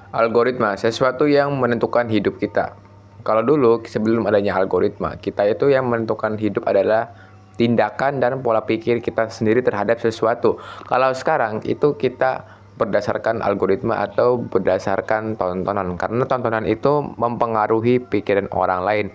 Algoritma, sesuatu yang menentukan hidup kita. Kalau dulu sebelum adanya algoritma, kita itu yang menentukan hidup adalah tindakan dan pola pikir kita sendiri terhadap sesuatu. Kalau sekarang itu kita berdasarkan algoritma atau berdasarkan tontonan, karena tontonan itu mempengaruhi pikiran orang lain.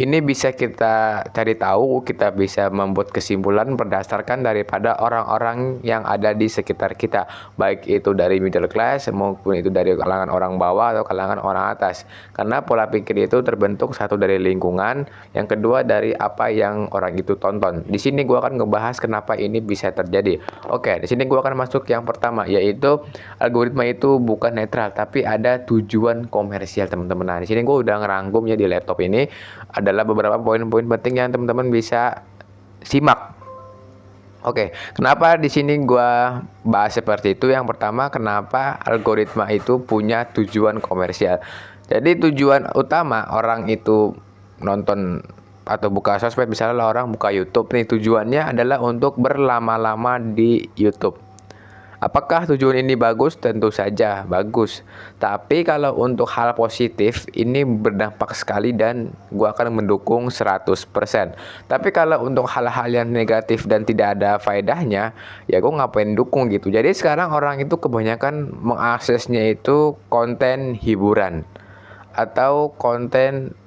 Ini bisa kita cari tahu, kita bisa membuat kesimpulan berdasarkan daripada orang-orang yang ada di sekitar kita, baik itu dari middle class maupun itu dari kalangan orang bawah atau kalangan orang atas. Karena pola pikir itu terbentuk satu dari lingkungan, yang kedua dari apa yang orang itu tonton. Di sini gua akan ngebahas kenapa ini bisa terjadi. Oke, di sini gua akan masuk yang pertama, yaitu algoritma itu bukan netral tapi ada tujuan komersial, teman-teman. Nah, di sini gua udah ngerangkumnya di laptop ini, adalah beberapa poin-poin penting yang teman-teman bisa simak. Oke, kenapa di sini gua bahas seperti itu? Yang pertama, kenapa algoritma itu punya tujuan komersial. Jadi tujuan utama orang itu nonton atau buka sosmed, misalnya orang buka YouTube nih, tujuannya adalah untuk berlama-lama di YouTube. Apakah tujuan ini bagus? Tentu saja bagus. Tapi kalau untuk hal positif, ini berdampak sekali dan gua akan mendukung 100%. Tapi kalau untuk hal-hal yang negatif dan tidak ada faedahnya, ya gua ngapain dukung gitu. Jadi sekarang orang itu kebanyakan mengaksesnya itu konten hiburan atau konten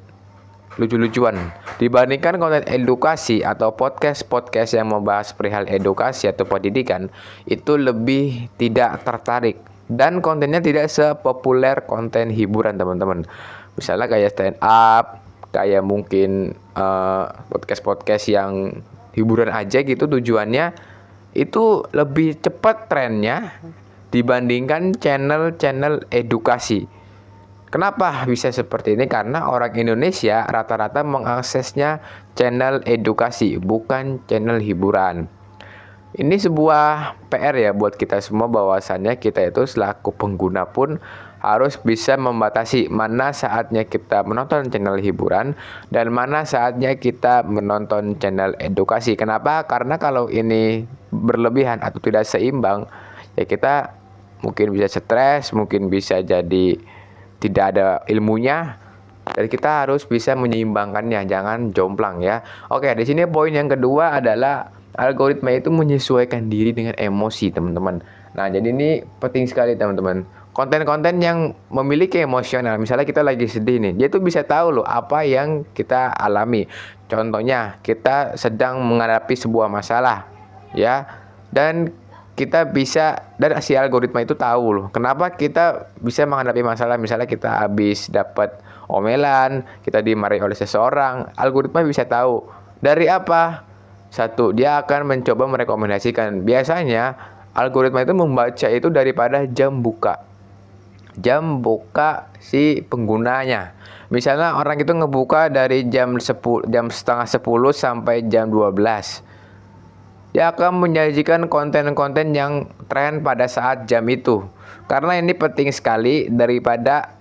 lucu-lucuan dibandingkan konten edukasi atau podcast-podcast yang membahas perihal edukasi atau pendidikan. Itu lebih tidak tertarik dan kontennya tidak sepopuler konten hiburan, teman-teman. Misalnya kayak stand up, kayak mungkin podcast-podcast yang hiburan aja gitu, tujuannya itu lebih cepat trennya dibandingkan channel-channel edukasi. Kenapa bisa seperti ini? Karena orang Indonesia rata-rata mengaksesnya channel edukasi, bukan channel hiburan. Ini sebuah PR ya buat kita semua, bahwasannya kita itu selaku pengguna pun harus bisa membatasi mana saatnya kita menonton channel hiburan dan mana saatnya kita menonton channel edukasi. Kenapa? Karena kalau ini berlebihan atau tidak seimbang, ya kita mungkin bisa stres, mungkin bisa jadi tidak ada ilmunya, dan kita harus bisa menyeimbangkannya, jangan jomplang ya. Oke, di sini poin yang kedua adalah algoritma itu menyesuaikan diri dengan emosi, teman-teman. Nah, jadi ini penting sekali, teman-teman. Konten-konten yang memiliki emosional, misalnya kita lagi sedih nih, dia tuh bisa tahu loh apa yang kita alami. Contohnya, kita sedang menghadapi sebuah masalah, ya, dan kita bisa, dan si algoritma itu tahu loh kenapa kita bisa menghadapi masalah. Misalnya kita habis dapat omelan, kita dimarahi oleh seseorang, algoritma bisa tahu dari apa. Satu, dia akan mencoba merekomendasikan. Biasanya algoritma itu membaca itu daripada jam buka si penggunanya. Misalnya orang itu ngebuka dari jam 10, jam setengah 10 sampai jam 12. Dia akan menyajikan konten-konten yang tren pada saat jam itu. Karena ini penting sekali daripada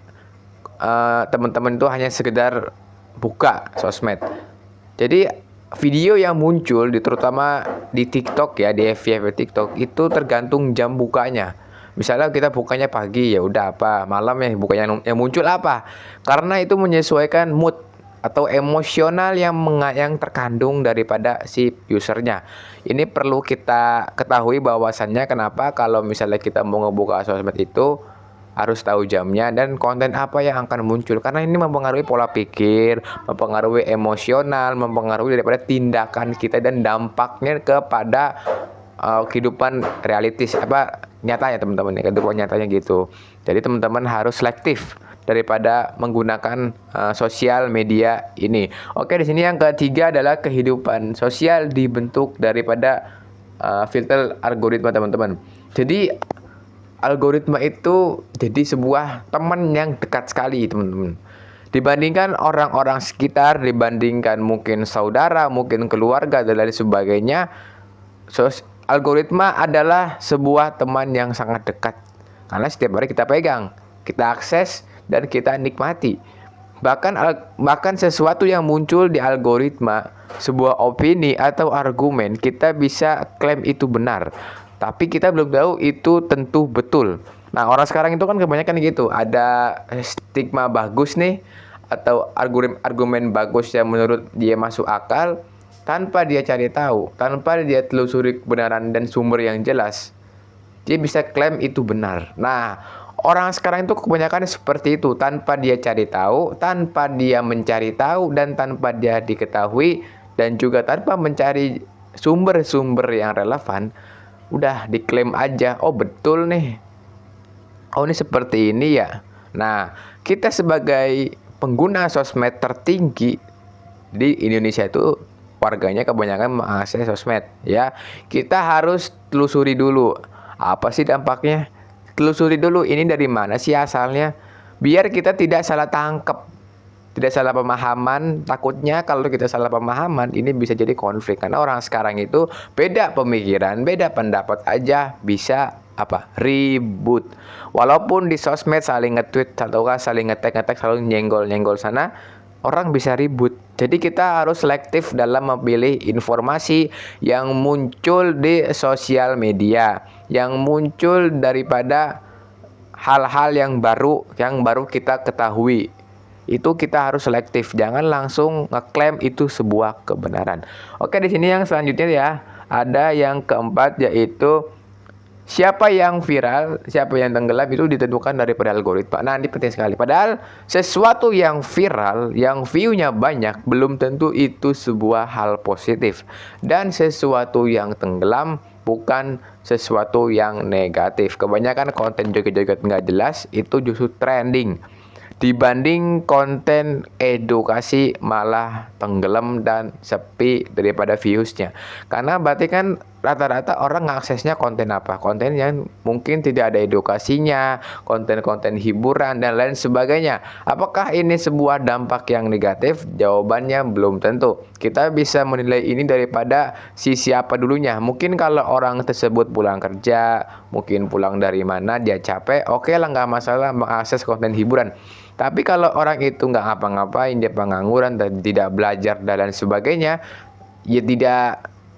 teman-teman itu hanya sekedar buka sosmed. Jadi video yang muncul terutama di TikTok ya, di FYP TikTok itu tergantung jam bukanya. Misalnya kita bukanya pagi, ya udah apa malam ya bukanya yang muncul apa. Karena itu menyesuaikan mood atau emosional yang terkandung daripada si usernya. Ini perlu kita ketahui bahwasannya kenapa kalau misalnya kita mau ngebuka sosmed itu harus tahu jamnya dan konten apa yang akan muncul, karena ini mempengaruhi pola pikir, mempengaruhi emosional, mempengaruhi daripada tindakan kita dan dampaknya kepada kehidupan realitis nyatanya, teman-teman ya, kehidupan nyatanya gitu. Jadi teman-teman harus selektif daripada menggunakan sosial media ini. Oke, di sini yang ketiga adalah kehidupan sosial dibentuk daripada filter algoritma, teman-teman. Jadi algoritma itu jadi sebuah teman yang dekat sekali, teman-teman. Dibandingkan orang-orang sekitar, dibandingkan mungkin saudara, mungkin keluarga dan lain sebagainya, algoritma adalah sebuah teman yang sangat dekat. Karena setiap hari kita pegang, kita akses, dan kita nikmati. Bahkan sesuatu yang muncul di algoritma, sebuah opini atau argumen, kita bisa klaim itu benar. Tapi kita belum tahu itu tentu betul. Nah, orang sekarang itu kan kebanyakan gitu, ada stigma bagus nih atau argumen bagus yang menurut dia masuk akal tanpa dia cari tahu, tanpa dia telusuri kebenaran dan sumber yang jelas. Dia bisa klaim itu benar. Nah, orang sekarang itu kebanyakan seperti itu, tanpa dia cari tahu, tanpa dia mencari tahu, dan tanpa dia diketahui, dan juga tanpa mencari sumber-sumber yang relevan, udah diklaim aja, oh betul nih, oh ini seperti ini ya. Nah, kita sebagai pengguna sosmed tertinggi di Indonesia itu warganya kebanyakan mengakses sosmed ya. Kita harus telusuri dulu apa sih dampaknya. Telusuri dulu ini dari mana sih asalnya, biar kita tidak salah tangkap, tidak salah pemahaman. Takutnya kalau kita salah pemahaman ini bisa jadi konflik, karena orang sekarang itu beda pemikiran, beda pendapat aja bisa ribut. Walaupun di sosmed saling nge-tweet atau saling ngetek selalu nyenggol sana, orang bisa ribut. Jadi kita harus selektif dalam memilih informasi yang muncul di sosial media, yang muncul daripada hal-hal yang baru kita ketahui. Itu kita harus selektif, jangan langsung ngeklaim itu sebuah kebenaran. Oke, di sini yang selanjutnya ya, ada yang keempat, yaitu siapa yang viral, siapa yang tenggelam itu ditentukan daripada algoritma. Nah, ini penting sekali. Padahal sesuatu yang viral, yang view-nya banyak, belum tentu itu sebuah hal positif. Dan sesuatu yang tenggelam bukan sesuatu yang negatif. Kebanyakan konten joget-joget nggak jelas itu justru trending, dibanding konten edukasi malah tenggelam dan sepi daripada viewsnya. Karena berarti kan rata-rata orang ngaksesnya konten apa? Konten yang mungkin tidak ada edukasinya, konten-konten hiburan dan lain sebagainya. Apakah ini sebuah dampak yang negatif? Jawabannya belum tentu. Kita bisa menilai ini daripada sisi apa dulunya. Mungkin kalau orang tersebut pulang kerja, mungkin pulang dari mana, dia capek, oke lah, nggak masalah mengakses konten hiburan. Tapi kalau orang itu nggak ngapa-ngapain, dia pengangguran dan tidak belajar dan lain sebagainya, ya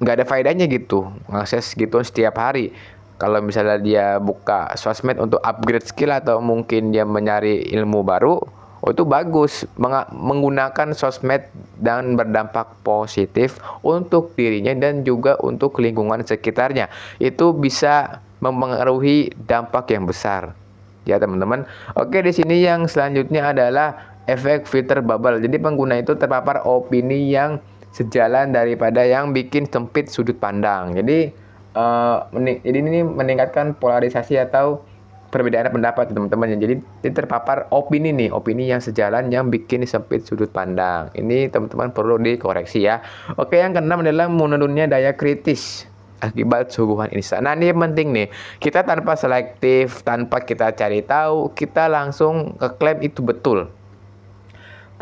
nggak ada faedahnya gitu ngakses gitu setiap hari. Kalau misalnya dia buka sosmed untuk upgrade skill atau mungkin dia mencari ilmu baru, oh itu bagus, menggunakan sosmed dan berdampak positif untuk dirinya dan juga untuk lingkungan sekitarnya. Itu bisa mempengaruhi dampak yang besar. Ya teman-teman. Oke, di sini yang selanjutnya adalah efek filter bubble. Jadi pengguna itu terpapar opini yang sejalan daripada yang bikin sempit sudut pandang. Jadi ini meningkatkan polarisasi atau perbedaan pendapat teman-teman. Jadi terpapar opini yang sejalan yang bikin sempit sudut pandang. Ini teman-teman perlu dikoreksi ya. Oke, yang keenam adalah menurunnya daya kritis akibat suguhan instan. Nah, ini penting nih. Kita tanpa selektif, tanpa kita cari tahu, kita langsung ngeklaim itu betul.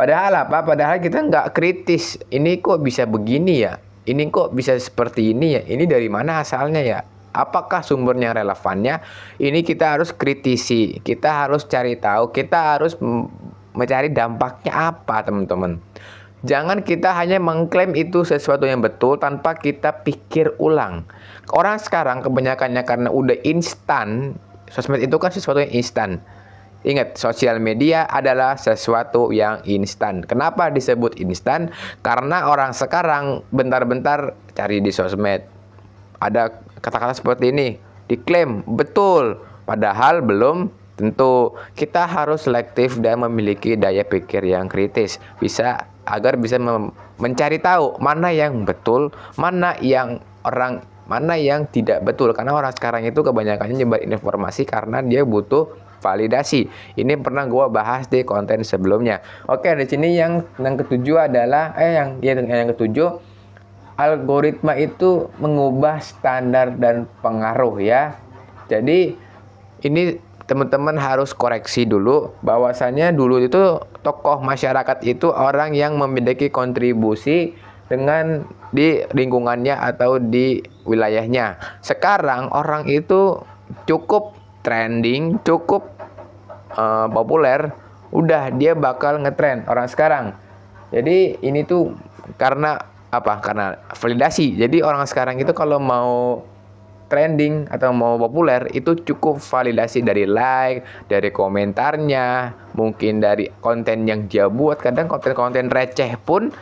Padahal apa? Padahal kita nggak kritis. Ini kok bisa begini ya? Ini kok bisa seperti ini ya? Ini dari mana asalnya ya? Apakah sumbernya relevannya? Ini kita harus kritisi. Kita harus cari tahu. Kita harus mencari dampaknya apa, teman-teman. Jangan kita hanya mengklaim itu sesuatu yang betul tanpa kita pikir ulang. Orang sekarang kebanyakannya karena udah instan, sosmed itu kan sesuatu yang instan. Ingat, sosial media adalah sesuatu yang instan. Kenapa disebut instan? Karena orang sekarang bentar-bentar cari di sosmed. Ada kata-kata seperti ini, diklaim betul, padahal belum tentu. Kita harus selektif dan memiliki daya pikir yang kritis, agar bisa mencari tahu mana yang betul, mana yang tidak betul. Karena orang sekarang itu kebanyakannya nyebar informasi karena dia butuh validasi. Ini pernah gue bahas di konten sebelumnya. Oke, di sini yang ketujuh adalah yang ketujuh, algoritma itu mengubah standar dan pengaruh ya. Jadi ini teman-teman harus koreksi dulu bahwasannya dulu itu tokoh masyarakat itu orang yang memiliki kontribusi dengan di lingkungannya atau di wilayahnya. Sekarang orang itu cukup trending, cukup populer, udah dia bakal ngetrend orang sekarang. Jadi ini tuh karena apa? Karena validasi. Jadi orang sekarang itu kalau mau trending atau mau populer itu cukup validasi dari like, dari komentarnya, mungkin dari konten yang dia buat. Kadang konten-konten receh pun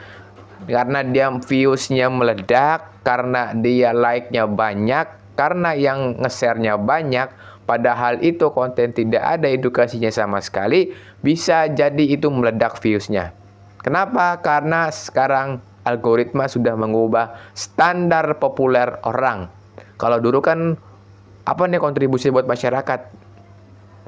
karena dia views-nya meledak, karena dia like-nya banyak, karena yang nge-share-nya banyak, padahal itu konten tidak ada edukasinya sama sekali, bisa jadi itu meledak views-nya. Kenapa? Karena sekarang algoritma sudah mengubah standar populer orang. Kalau dulu kan apa nih kontribusi buat masyarakat?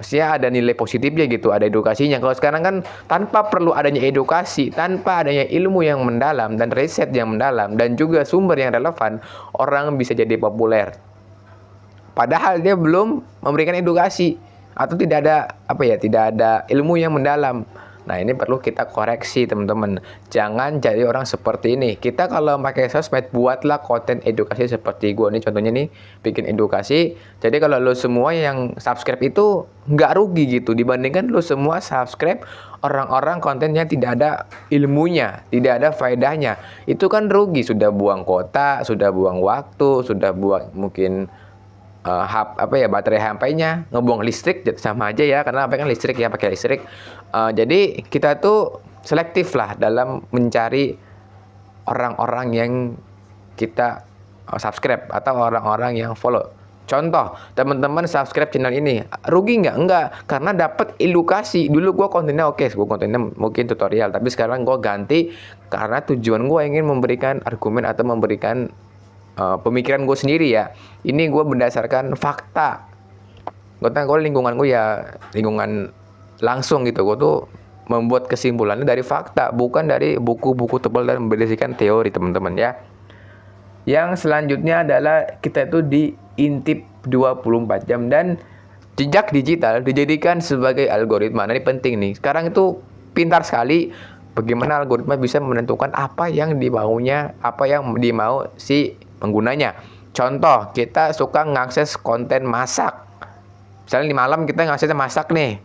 Maksudnya ada nilai positifnya gitu, ada edukasinya. Kalau sekarang kan tanpa perlu adanya edukasi, tanpa adanya ilmu yang mendalam dan riset yang mendalam dan juga sumber yang relevan, orang bisa jadi populer. Padahal dia belum memberikan edukasi atau tidak ada ilmu yang mendalam. Nah, ini perlu kita koreksi, teman-teman. Jangan jadi orang seperti ini. Kita kalau pakai sosmed, buatlah konten edukasi seperti gue nih. Contohnya nih, bikin edukasi. Jadi kalau lo semua yang subscribe itu nggak rugi gitu. Dibandingkan lo semua subscribe orang-orang kontennya tidak ada ilmunya, tidak ada faedahnya. Itu kan rugi. Sudah buang kuota, sudah buang waktu, sudah buang mungkin baterai HP-nya, ngebuang listrik sama aja ya, karena HP kan listrik ya, pakai listrik. Jadi kita tuh selektif lah dalam mencari orang-orang yang kita subscribe atau orang-orang yang follow. Contoh, teman-teman subscribe channel ini, rugi nggak? Enggak, karena dapat edukasi. Dulu gue kontennya gue kontennya mungkin tutorial, tapi sekarang gue ganti karena tujuan gue ingin memberikan argumen atau memberikan pemikiran gue sendiri ya. Ini gue berdasarkan fakta. Gue lingkungan gue ya lingkungan langsung gitu. Gue tuh membuat kesimpulannya dari fakta, bukan dari buku-buku tebal dan berdasarkan teori, teman-teman ya. Yang selanjutnya adalah kita itu diintip 24 jam dan jejak digital dijadikan sebagai algoritma. Nah, ini penting nih. Sekarang itu pintar sekali bagaimana algoritma bisa menentukan apa yang dimaunya, apa yang dimau si penggunanya. Contoh, kita suka ngakses konten masak. Misalnya di malam kita ngaksesnya masak nih.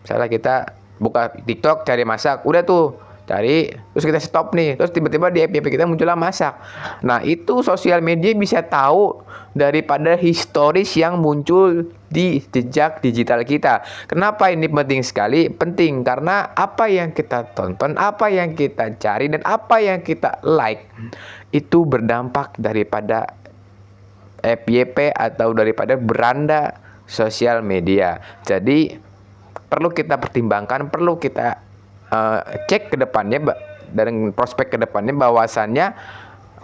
Misalnya kita buka TikTok cari masak, udah tuh cari, terus kita stop nih, terus tiba-tiba di FYP kita muncullah masak. Nah, itu sosial media bisa tahu daripada historis yang muncul di jejak digital kita. Kenapa ini penting sekali? Penting karena apa yang kita tonton, apa yang kita cari, dan apa yang kita like itu berdampak daripada FYP atau daripada beranda sosial media. Jadi perlu kita pertimbangkan, perlu kita cek ke depannya dan prospek ke depannya bahwasannya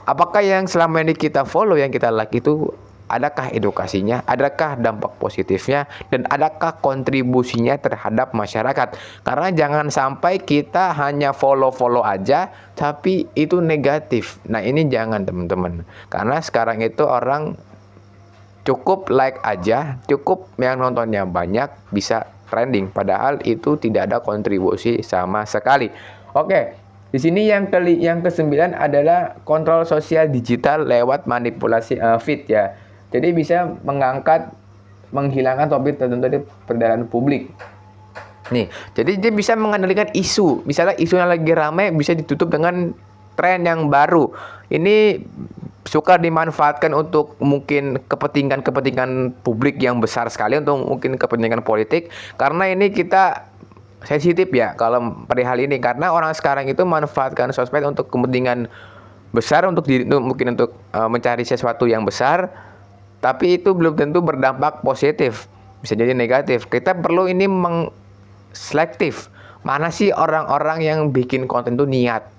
apakah yang selama ini kita follow, yang kita like itu adakah edukasinya, adakah dampak positifnya, dan adakah kontribusinya terhadap masyarakat. Karena jangan sampai kita hanya follow-follow aja tapi itu negatif. Nah, ini jangan, teman-teman. Karena sekarang itu orang cukup like aja, cukup yang nontonnya banyak, bisa trending, padahal itu tidak ada kontribusi sama sekali. Oke, di sini yang ke-9 adalah kontrol sosial digital lewat manipulasi feed ya. Jadi bisa menghilangkan topik tertentu dari peredaran publik. Nih, jadi dia bisa mengendalikan isu. Misalnya isu yang lagi ramai bisa ditutup dengan tren yang baru. Ini suka dimanfaatkan untuk mungkin kepentingan publik yang besar sekali, untuk mungkin kepentingan politik. Karena ini kita sensitif ya kalau perihal ini, karena orang sekarang itu manfaatkan sosmed untuk kepentingan besar, untuk mencari sesuatu yang besar, tapi itu belum tentu berdampak positif, bisa jadi negatif. Kita perlu ini selektif. Mana sih orang-orang yang bikin konten itu niat?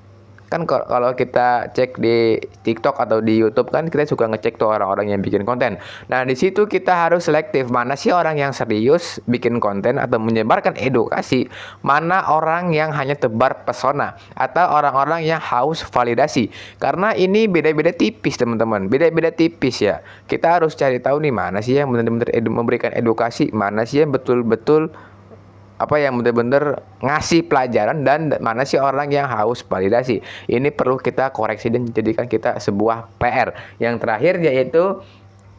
Kan kalau kita cek di TikTok atau di YouTube kan kita suka ngecek tuh orang-orang yang bikin konten. Nah, di situ kita harus selektif. Mana sih orang yang serius bikin konten atau menyebarkan edukasi, mana orang yang hanya tebar pesona atau orang-orang yang haus validasi. Karena ini beda-beda tipis, teman-teman. Beda-beda tipis ya. Kita harus cari tahu nih mana sih yang benar-benar memberikan edukasi, mana sih yang betul-betul yang benar-benar ngasih pelajaran, dan mana sih orang yang haus validasi. Ini perlu kita koreksi dan jadikan kita sebuah PR. Yang terakhir yaitu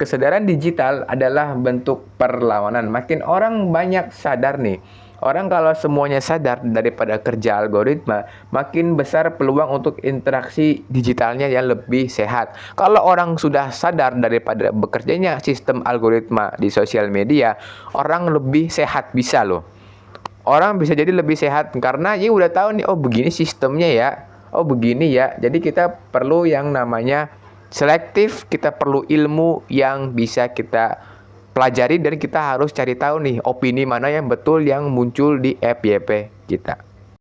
kesadaran digital adalah bentuk perlawanan. Makin orang banyak sadar nih Orang kalau semuanya sadar daripada kerja algoritma, makin besar peluang untuk interaksi digitalnya yang lebih sehat. Kalau orang sudah sadar daripada bekerjanya sistem algoritma di sosial media, orang lebih sehat bisa loh. Orang bisa jadi lebih sehat karena ya udah tahu nih, oh begini sistemnya ya, oh begini ya. Jadi kita perlu yang namanya selektif, kita perlu ilmu yang bisa kita pelajari dan kita harus cari tahu nih opini mana yang betul yang muncul di FYP kita.